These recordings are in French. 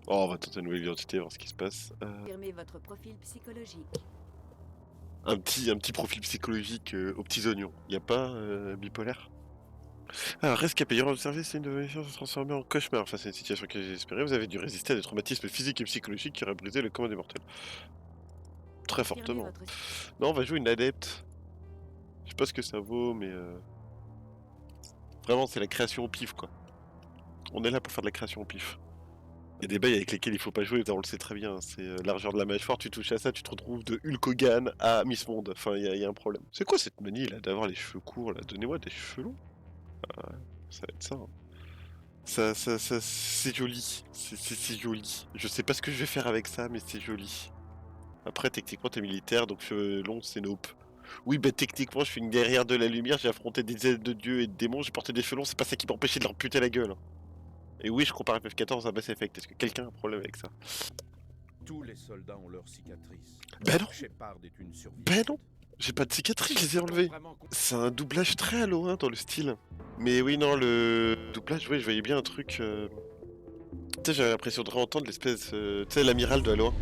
Oh, on va tenter une nouvelle identité, voir ce qui se passe. Confirmez votre profil psychologique. Un petit profil psychologique aux petits oignons. Y a pas bipolaire? Alors, rescapé, ayant observé, c'est une de vos missions se transformer en cauchemar. Face à une situation que j'ai espérée, vous avez dû résister à des traumatismes physiques et psychologiques qui auraient brisé le commun des mortels. Très Confirmez fortement. votre... Non, on va jouer une adepte. Je sais pas ce que ça vaut, mais vraiment, c'est la création au pif, quoi. On est là pour faire de la création au pif. Il y a des bails avec lesquels il faut pas jouer, on le sait très bien. C'est largeur de la mâchoire, tu touches à ça, tu te retrouves de Hulk Hogan à Miss Monde. Enfin, il y a un problème. C'est quoi cette manie là d'avoir les cheveux courts là? Donnez-moi des cheveux longs. Ah ouais, ça va être ça. Hein. Ça, c'est joli. C'est joli. Je sais pas ce que je vais faire avec ça, mais c'est joli. Après, techniquement, t'es militaire, donc cheveux longs, c'est nope. Oui, bah techniquement, je suis une guerrière de la lumière, j'ai affronté des ailes de dieux et de démons, j'ai porté des cheveux longs, c'est pas ça qui m'a empêché de leur puter la gueule. Hein. Et oui, je compare FF14 à Mass Effect. Est-ce que quelqu'un a un problème avec ça? Tous les soldats ont leurs cicatrices. Ben non, Shepard est une ben survivante. non. J'ai pas de cicatrices, je les ai enlevées. C'est un doublage très Halo 1 dans le style. Mais oui, non, le doublage, oui, je voyais bien un truc. Tu sais, j'avais l'impression de réentendre l'espèce. Tu sais, l'amiral de Halo 1.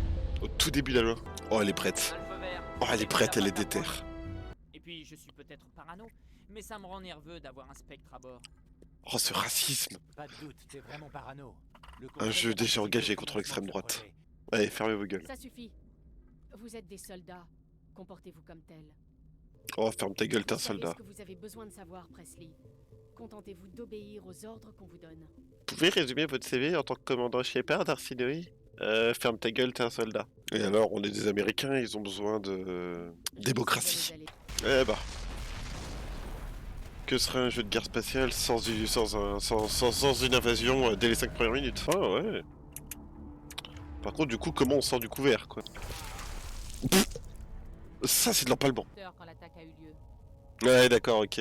Au tout début d'Halo 1. Oh, elle est prête. Un feu vert. Oh, elle est prête, elle est J'accélère pas déterre. Et puis, je suis peut-être parano, mais ça me rend nerveux d'avoir un spectre à bord. Oh, ce racisme. Pas de doute, t'es vraiment parano. Le Un conseil jeu a déjà participé engagé au contre financement l'extrême de ce droite. projet. Allez, fermez vos gueules. Ça suffit. Vous êtes des soldats. Comportez-vous comme tels. Oh, ferme ta gueule, t'es un Vous savez soldat. ce que vous avez besoin de savoir, Presley. Contentez-vous d'obéir aux ordres qu'on vous donne. Vous pouvez résumer votre CV en tant que commandant Shepard, d'artillerie? Ferme ta gueule, t'es un soldat. Et alors, on est des Américains, ils ont besoin de... démocratie. Eh bah. Que serait un jeu de guerre spatiale sans une invasion dès les 5 premières minutes? Ah ouais. Par contre, du coup, comment on sort du couvert, quoi? Ça, c'est de l'empalement. Quand l'attaque a eu lieu. Ouais, d'accord, ok.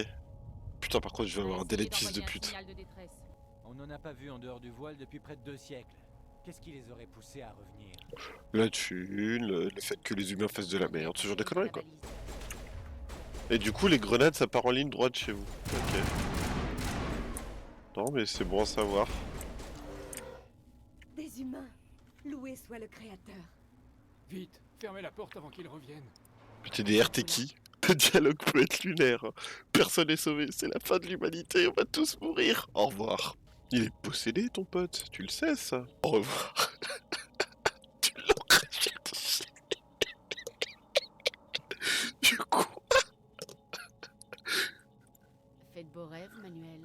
Putain, par contre, je vais On a avoir un délai essayé de fils de d'envoyer un pute. signal de détresse. On n'en a pas vu en dehors du voile depuis près de 2 siècles. Qu'est-ce qui les aurait poussés à revenir? La thune, le fait que les humains fassent de la merde, ce genre de conneries, quoi. Et du coup, les grenades, ça part en ligne droite chez vous. Ok. Non, mais c'est bon à savoir. Des humains. Loué soit le créateur. Vite, fermez la porte avant qu'ils reviennent. Putain, des RT qui? Le dialogue peut être lunaire. Personne n'est sauvé, c'est la fin de l'humanité, on va tous mourir. Au revoir. Il est possédé, ton pote, tu le sais, ça. Au revoir. Tu l'aurais cherché. Du coup... Faites beaux rêves, Manuel.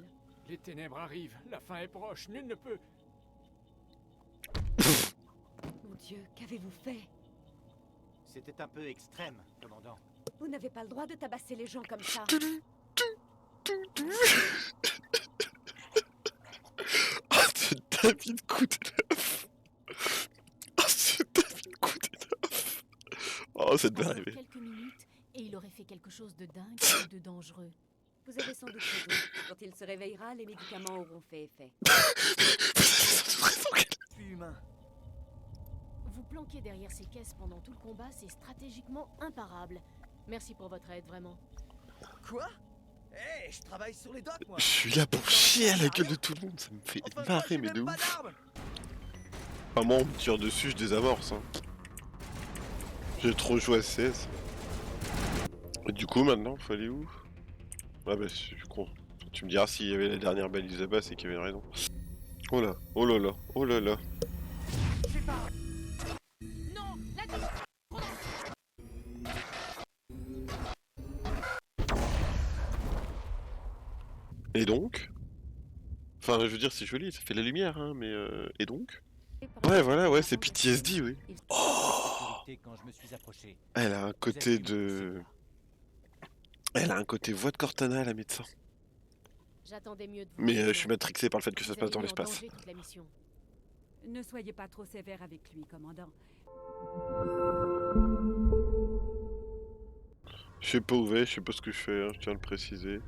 Les ténèbres arrivent, la fin est proche, nul ne peut... Mon Dieu, qu'avez-vous fait? C'était un peu extrême, commandant. Vous n'avez pas le droit de tabasser les gens comme ça. Ah, ce David Koudenov. Ah, ce David Koudenov. Oh, ça devait Encore arriver. quelques minutes et il aurait fait quelque chose de dingue et de dangereux. Vous avez sans doute raison. Quand il se réveillera, les médicaments auront fait effet. Puis humain. Vous planquer derrière ces caisses pendant tout le combat, c'est stratégiquement imparable. Merci pour votre aide, vraiment. Quoi? Eh, je travaille sur les docks, moi. Je suis là pour chier à la gueule de tout le monde, ça me fait Enfin, moi, marrer, j'ai mais de même pas ouf. d'armes. Enfin, moi, on me tire dessus, je désamorce. Hein. J'ai trop joué à CS. Et du coup, maintenant, faut aller où? Ah bah, je crois. Tu me diras s'il y avait la dernière balise là-bas, c'est qu'il y avait une raison. Oh là, oh là là, oh là là. Non, la Et donc? Enfin, je veux dire, c'est joli, ça fait la lumière, hein, mais et donc? Ouais, voilà, ouais, c'est PTSD, oui. Oh! Quand je me suis approché. Elle a un côté de... Elle a un côté voix de Cortana, la médecin. J'attendais mieux de vous. Mais je suis matrixé par le fait que ça se passe dans l'espace. Ne soyez pas trop sévère avec lui, commandant. Je sais pas où je sais pas ce que je fais, hein, je tiens à le préciser.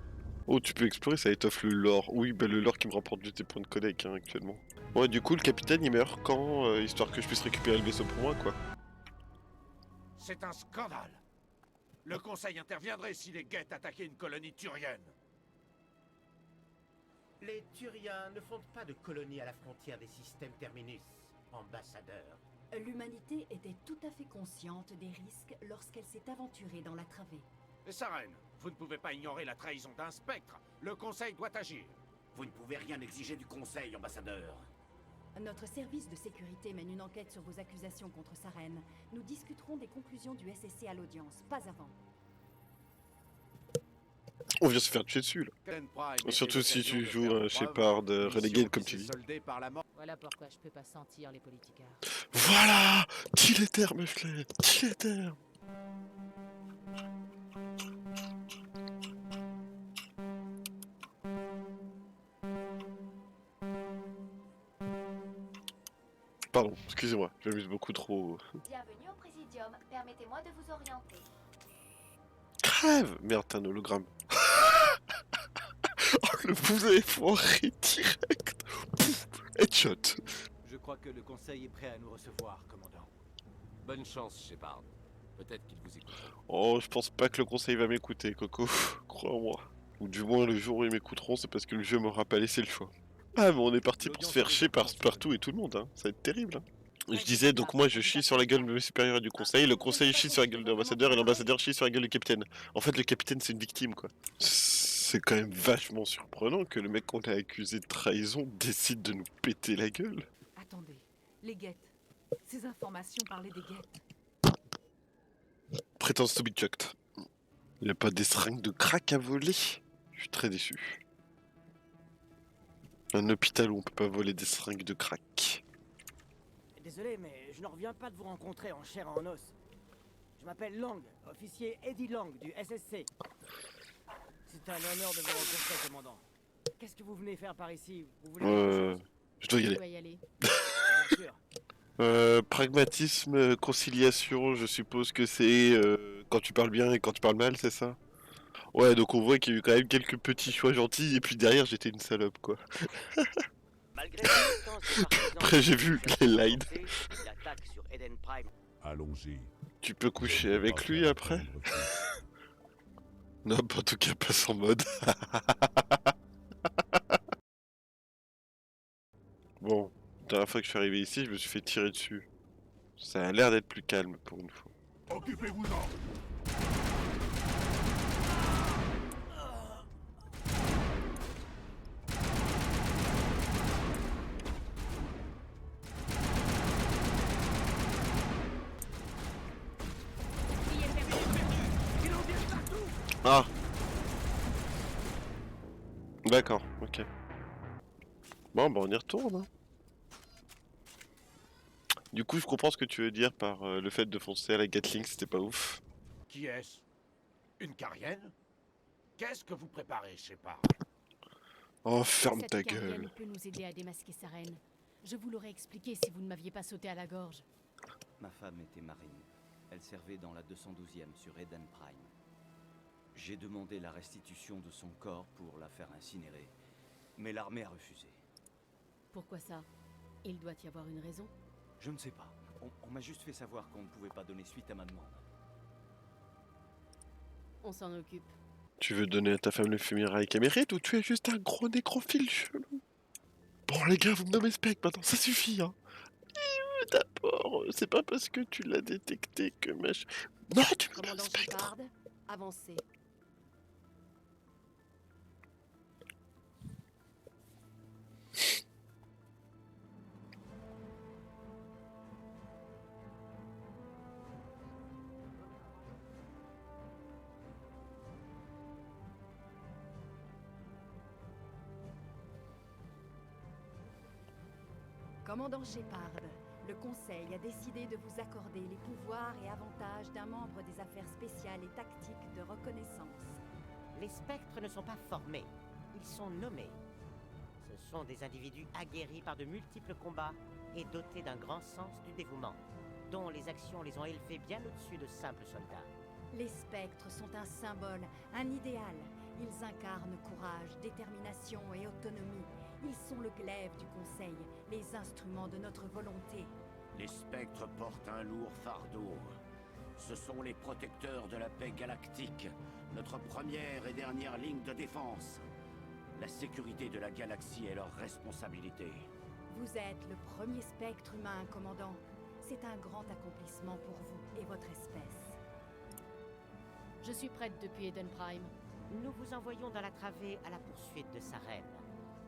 Oh, tu peux explorer, ça étoffe le lore. Oui, bah le lore qui me rapporte juste des points de codec, hein, actuellement. Ouais, du coup, le capitaine, il meurt quand, histoire que je puisse récupérer le vaisseau pour moi, quoi. C'est un scandale. Le Conseil interviendrait si les Geth attaquaient une colonie turienne. Les Turiens ne fondent pas de colonie à la frontière des systèmes Terminus. ambassadeur. L'humanité était tout à fait consciente des risques lorsqu'elle s'est aventurée dans la travée. Et Saren, vous ne pouvez pas ignorer la trahison d'un spectre. Le Conseil doit agir. Vous ne pouvez rien exiger du Conseil, ambassadeur. Notre service de sécurité mène une enquête sur vos accusations contre Saren. Nous discuterons des conclusions du SSC à l'audience, pas avant. On vient se faire tuer dessus là. Eden Prime Surtout était si tu l'occasion de joues faire un preuve, Shepard mission Renegade comme qui tu s'est dis. soldée par la mort. Voilà pourquoi je peux pas sentir les politicards. Voilà! Kill Ether, Meflet! Kill Ether! Pardon, excusez-moi, j'amuse beaucoup trop. Bienvenue au Présidium. Permettez-moi de vous orienter. Crève! Merde, t'es un hologramme. Oh, le vous avez foiré direct! Pouf, headshot! Je crois que le Conseil est prêt à nous recevoir, commandant. Bonne chance, Shepard. Peut-être qu'il vous écoute. Oh, je pense pas que le conseil va m'écouter, Coco. Crois-moi. Ou du moins, le jour où ils m'écouteront, c'est parce que le jeu m'aura pas laissé le choix. Ah, mais on est parti pour se faire chier partout et tout le monde, hein. Ça va être terrible, hein. Je disais, donc moi je chie sur la gueule de mes supérieurs du conseil, le conseil chie sur la gueule de l'ambassadeur et l'ambassadeur chie sur la gueule du capitaine. En fait, le capitaine c'est une victime, quoi. C'est quand même vachement surprenant que le mec qu'on a accusé de trahison décide de nous péter la gueule. Attendez, les guettes. Ces informations parlaient des guettes. Prétend to be chucked. Il n'y a pas des seringues de crack à voler? Je suis très déçu. Un hôpital où on peut pas voler des seringues de crack. Désolé, mais je ne reviens pas de vous rencontrer en chair et en os. Je m'appelle Lang, officier Eddie Lang du SSC. C'est un honneur de vous rencontrer, commandant. Qu'est-ce que vous venez faire par ici? Vous voulez quelque chose? Je dois y Tu aller. dois y aller. Bien sûr. Pragmatisme, conciliation, je suppose que c'est quand tu parles bien et quand tu parles mal, c'est ça? Ouais, donc on voit qu'il y a eu quand même quelques petits choix gentils, et puis derrière j'étais une salope, quoi. Malgré l'existence des partisans Après j'ai vu les lines. l'attaque sur Eden Prime. Allons-y. Tu peux coucher avec lui après? Non, bah, en tout cas pas sans mode. Bon, la dernière fois que je suis arrivé ici, je me suis fait tirer dessus. Ça a l'air d'être plus calme pour une fois. Occupez-vous-en. Ah! D'accord, ok. Bon, bah on y retourne. Hein. Du coup, je comprends ce que tu veux dire par le fait de foncer à la Gatling, c'était pas ouf. Qui est-ce? Une Carienne? Qu'est-ce que vous préparez, Shepard? Oh, ferme Cette ta Carienne gueule. peut nous aider à démasquer Saren. Je vous l'aurais expliqué si vous ne m'aviez pas sauté à la gorge. Ma femme était marine. Elle servait dans la 212e sur Eden Prime. J'ai demandé la restitution de son corps pour la faire incinérer, mais l'armée a refusé. Pourquoi ça? Il doit y avoir une raison. Je ne sais pas. On m'a juste fait savoir qu'on ne pouvait pas donner suite à ma demande. On s'en occupe. Tu veux donner à ta femme le funérailles qu'elle mérite ou tu es juste un gros nécrophile chelou? Bon les gars, vous me nommez Spec maintenant, ça suffit hein. D'abord, c'est pas parce que tu l'as détecté que machin... Non, tu me nommes Commandant Spectre. Shepard, avancez. Commandant Shepard, le Conseil a décidé de vous accorder les pouvoirs et avantages d'un membre des affaires spéciales et tactiques de reconnaissance. Les spectres ne sont pas formés, ils sont nommés. Ce sont des individus aguerris par de multiples combats et dotés d'un grand sens du dévouement, dont les actions les ont élevés bien au-dessus de simples soldats. Les spectres sont un symbole, un idéal. Ils incarnent courage, détermination et autonomie. Ils sont le glaive du Conseil, les instruments de notre volonté. Les spectres portent un lourd fardeau. Ce sont les protecteurs de la paix galactique, notre première et dernière ligne de défense. La sécurité de la galaxie est leur responsabilité. Vous êtes le premier spectre humain, commandant. C'est un grand accomplissement pour vous et votre espèce. Je suis prête depuis Eden Prime. Nous vous envoyons dans la travée à la poursuite de sa reine.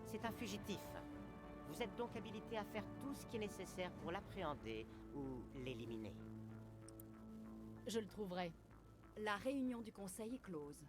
C'est un fugitif. Vous êtes donc habilité à faire tout ce qui est nécessaire pour l'appréhender ou l'éliminer. Je le trouverai. La réunion du conseil est close.